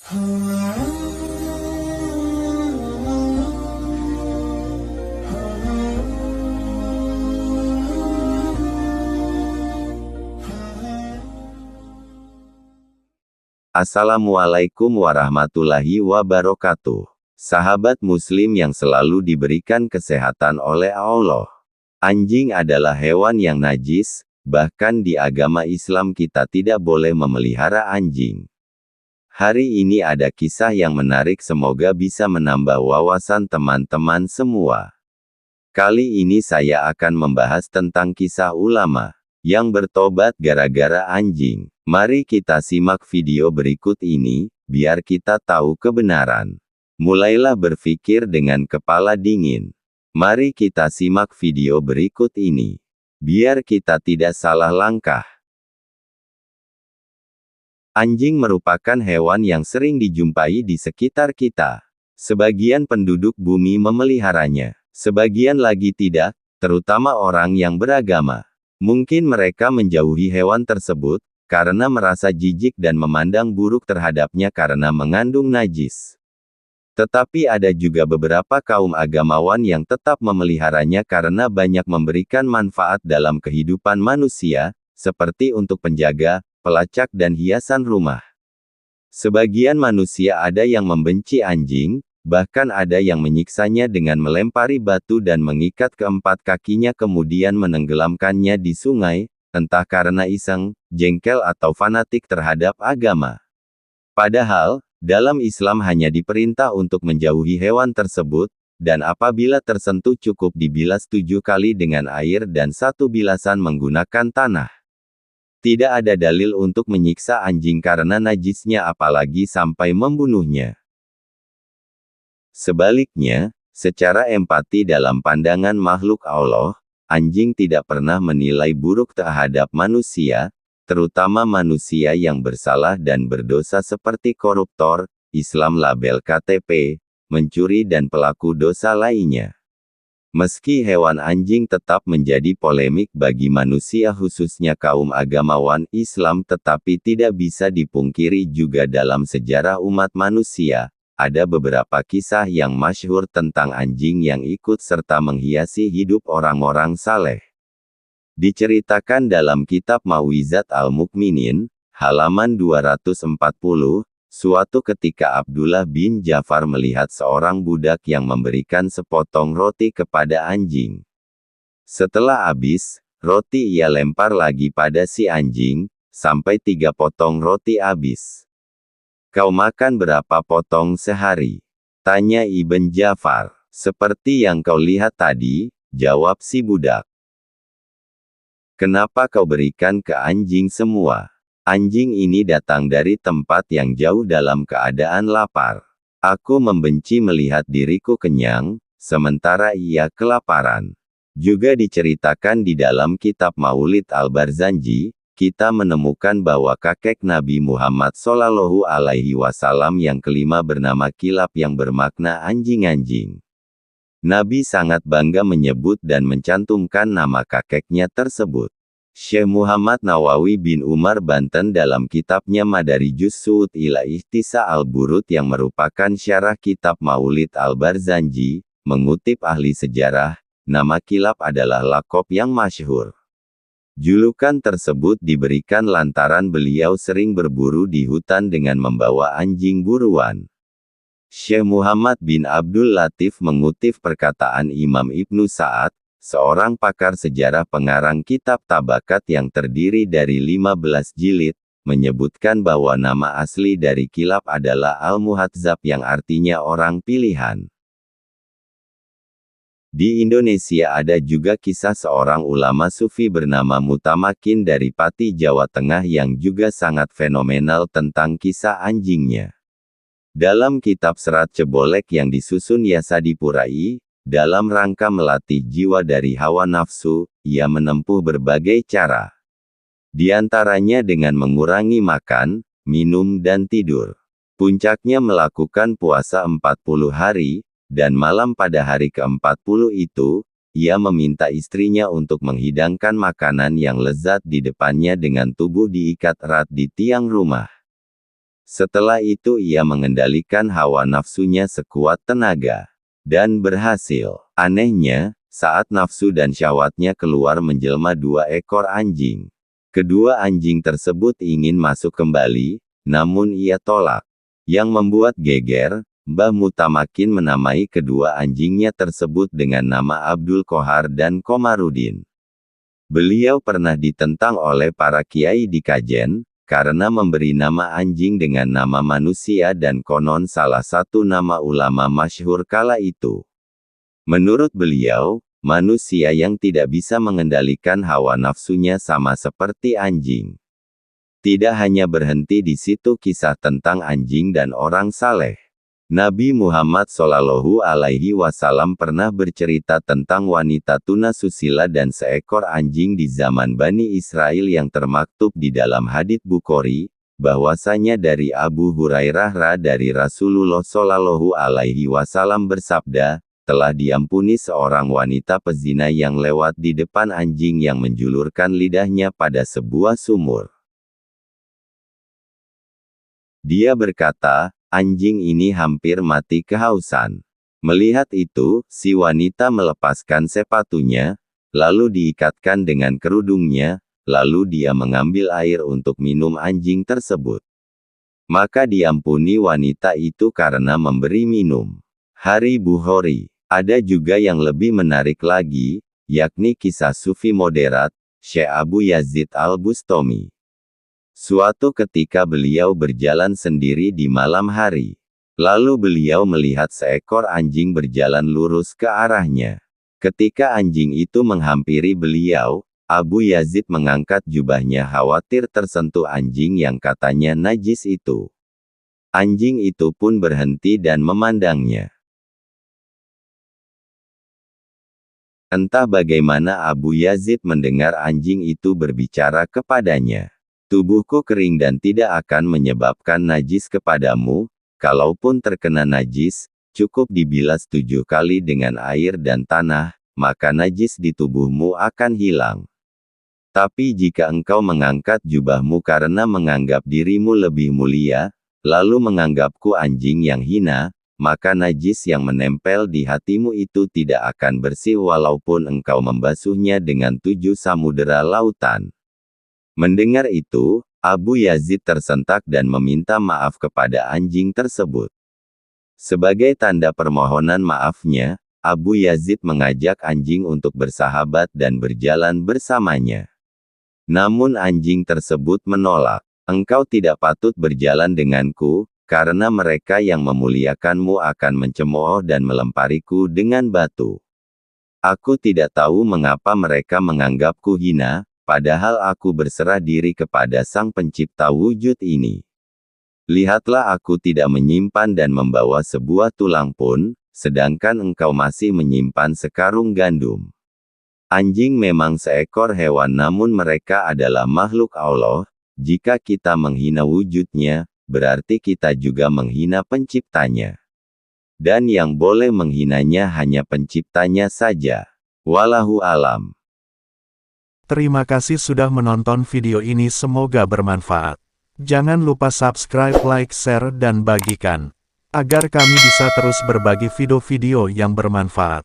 Assalamualaikum warahmatullahi wabarakatuh. Sahabat muslim yang selalu diberikan kesehatan oleh Allah. Anjing adalah hewan yang najis, bahkan di agama Islam kita tidak boleh memelihara anjing. Hari ini ada kisah yang menarik, semoga bisa menambah wawasan teman-teman semua. Kali ini saya akan membahas tentang kisah ulama yang bertobat gara-gara anjing. Mari kita simak video berikut ini, biar kita tahu kebenaran. Mulailah berpikir dengan kepala dingin. Mari kita simak video berikut ini, biar kita tidak salah langkah. Anjing merupakan hewan yang sering dijumpai di sekitar kita. Sebagian penduduk bumi memeliharanya, sebagian lagi tidak, terutama orang yang beragama. Mungkin mereka menjauhi hewan tersebut karena merasa jijik dan memandang buruk terhadapnya karena mengandung najis. Tetapi ada juga beberapa kaum agamawan yang tetap memeliharanya karena banyak memberikan manfaat dalam kehidupan manusia, seperti untuk penjaga, pelacak dan hiasan rumah. Sebagian manusia ada yang membenci anjing, bahkan ada yang menyiksanya dengan melempari batu dan mengikat keempat kakinya kemudian menenggelamkannya di sungai, entah karena iseng, jengkel atau fanatik terhadap agama. Padahal, dalam Islam hanya diperintah untuk menjauhi hewan tersebut, dan apabila tersentuh cukup dibilas 7 kali dengan air dan 1 bilasan menggunakan tanah. Tidak ada dalil untuk menyiksa anjing karena najisnya apalagi sampai membunuhnya. Sebaliknya, secara empati dalam pandangan makhluk Allah, anjing tidak pernah menilai buruk terhadap manusia, terutama manusia yang bersalah dan berdosa seperti koruptor, Islam label KTP, mencuri dan pelaku dosa lainnya. Meski hewan anjing tetap menjadi polemik bagi manusia khususnya kaum agamawan Islam, tetapi tidak bisa dipungkiri juga dalam sejarah umat manusia, ada beberapa kisah yang masyhur tentang anjing yang ikut serta menghiasi hidup orang-orang saleh. Diceritakan dalam kitab Mau'izat Al-Mukminin, halaman 240, suatu ketika Abdullah bin Ja'far melihat seorang budak yang memberikan sepotong roti kepada anjing. Setelah habis, roti ia lempar lagi pada si anjing, sampai 3 potong roti habis. "Kau makan berapa potong sehari?" tanya Ibn Ja'far. "Seperti yang kau lihat tadi," jawab si budak. "Kenapa kau berikan ke anjing semua? Anjing ini datang dari tempat yang jauh dalam keadaan lapar. Aku membenci melihat diriku kenyang, sementara ia kelaparan." Juga diceritakan di dalam kitab Maulid Al-Barzanji, kita menemukan bahwa kakek Nabi Muhammad Shallallahu Alaihi Wasallam yang kelima bernama Kilab yang bermakna anjing-anjing. Nabi sangat bangga menyebut dan mencantumkan nama kakeknya tersebut. Syekh Muhammad Nawawi bin Umar Banten dalam kitabnya Madarijus Su'ud ila Ihtisa Al-Burud yang merupakan syarah kitab Maulid Al-Barzanji, mengutip ahli sejarah, nama Kilab adalah lakop yang masyhur. Julukan tersebut diberikan lantaran beliau sering berburu di hutan dengan membawa anjing buruan. Syekh Muhammad bin Abdul Latif mengutip perkataan Imam Ibnu Sa'ad, seorang pakar sejarah pengarang kitab Tabakat yang terdiri dari 15 jilid, menyebutkan bahwa nama asli dari Kilab adalah Al-Muhadzab yang artinya orang pilihan. Di Indonesia ada juga kisah seorang ulama sufi bernama Mutamakin dari Pati, Jawa Tengah yang juga sangat fenomenal tentang kisah anjingnya. Dalam kitab Serat Cebolek yang disusun Yasadipurai, dalam rangka melatih jiwa dari hawa nafsu, ia menempuh berbagai cara. Di antaranya dengan mengurangi makan, minum dan tidur. Puncaknya melakukan puasa 40 hari, dan malam pada hari ke-40 itu, ia meminta istrinya untuk menghidangkan makanan yang lezat di depannya dengan tubuh diikat erat di tiang rumah. Setelah itu ia mengendalikan hawa nafsunya sekuat tenaga. Dan berhasil. Anehnya, saat nafsu dan syahwatnya keluar menjelma 2 ekor anjing. Kedua anjing tersebut ingin masuk kembali, namun ia tolak. Yang membuat geger, Mbah Mutamakin menamai kedua anjingnya tersebut dengan nama Abdul Qohar dan Komarudin. Beliau pernah ditentang oleh para kiai di Kajen, karena memberi nama anjing dengan nama manusia dan konon salah satu nama ulama masyhur kala itu. Menurut beliau, manusia yang tidak bisa mengendalikan hawa nafsunya sama seperti anjing. Tidak hanya berhenti di situ kisah tentang anjing dan orang saleh. Nabi Muhammad SAW pernah bercerita tentang wanita tunasusila dan seekor anjing di zaman Bani Israel yang termaktub di dalam hadits Bukhari, bahwasanya dari Abu Hurairah dari Rasulullah SAW bersabda, telah diampuni seorang wanita pezina yang lewat di depan anjing yang menjulurkan lidahnya pada sebuah sumur. Dia berkata, anjing ini hampir mati kehausan. Melihat itu, si wanita melepaskan sepatunya, lalu diikatkan dengan kerudungnya, lalu dia mengambil air untuk minum anjing tersebut. Maka diampuni wanita itu karena memberi minum. Hari Bukhari. Ada juga yang lebih menarik lagi, yakni kisah Sufi moderat, Syekh Abu Yazid Al-Bustami. Suatu ketika beliau berjalan sendiri di malam hari. Lalu beliau melihat seekor anjing berjalan lurus ke arahnya. Ketika anjing itu menghampiri beliau, Abu Yazid mengangkat jubahnya khawatir tersentuh anjing yang katanya najis itu. Anjing itu pun berhenti dan memandangnya. Entah bagaimana Abu Yazid mendengar anjing itu berbicara kepadanya. Tubuhku kering dan tidak akan menyebabkan najis kepadamu, kalaupun terkena najis, cukup dibilas 7 kali dengan air dan tanah, maka najis di tubuhmu akan hilang. Tapi jika engkau mengangkat jubahmu karena menganggap dirimu lebih mulia, lalu menganggapku anjing yang hina, maka najis yang menempel di hatimu itu tidak akan bersih walaupun engkau membasuhnya dengan 7 samudera lautan. Mendengar itu, Abu Yazid tersentak dan meminta maaf kepada anjing tersebut. Sebagai tanda permohonan maafnya, Abu Yazid mengajak anjing untuk bersahabat dan berjalan bersamanya. Namun anjing tersebut menolak. Engkau tidak patut berjalan denganku, karena mereka yang memuliakanmu akan mencemooh dan melempariku dengan batu. Aku tidak tahu mengapa mereka menganggapku hina, padahal aku berserah diri kepada Sang Pencipta wujud ini. Lihatlah aku tidak menyimpan dan membawa sebuah tulang pun, sedangkan engkau masih menyimpan sekarung gandum. Anjing memang seekor hewan namun mereka adalah makhluk Allah, jika kita menghina wujudnya, berarti kita juga menghina penciptanya. Dan yang boleh menghinanya hanya penciptanya saja. Wallahu alam. Terima kasih sudah menonton video ini, semoga bermanfaat. Jangan lupa subscribe, like, share, dan bagikan, agar kami bisa terus berbagi video-video yang bermanfaat.